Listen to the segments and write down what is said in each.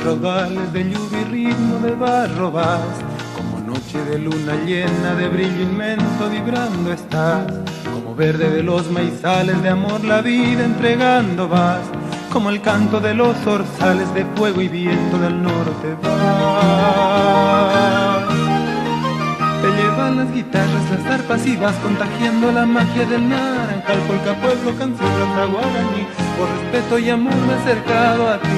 raudales de lluvia y ritmo de barro vas, como noche de luna llena de brillo inmenso vibrando estás, como verde de los maizales de amor la vida entregando vas, como el canto de los zorzales de fuego y viento del norte vas. Te llevan las guitarras, las arpas y vas contagiando la magia del naranjal, polka, pueblo, canción, raza guaraní, por respeto y amor me he acercado a ti.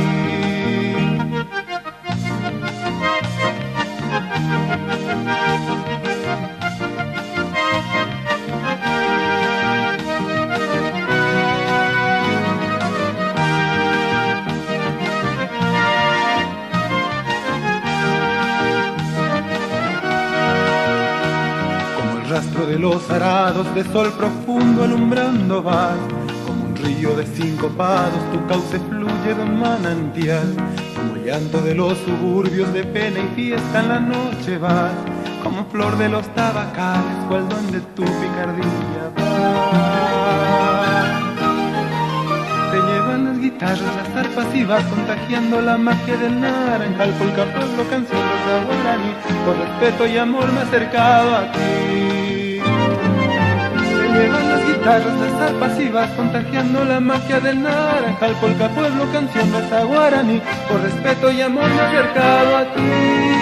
Rastro de los arados de sol profundo alumbrando vas, como un río de sincopados tu cauce fluye de un manantial, como llanto de los suburbios de pena y fiesta en la noche vas, como flor de los tabacales cual duende tu picardía vas. Te llevan las guitarras, las arpas y vas contagiando la magia del naranjal, polka, pueblo, canción, raza guaraní, por respeto y amor me he acercado a ti. Llevan las guitarras, las arpas y vas contagiando la magia del naranjal, polka, pueblo, canción, raza guaraní, por respeto y amor me he acercado a ti.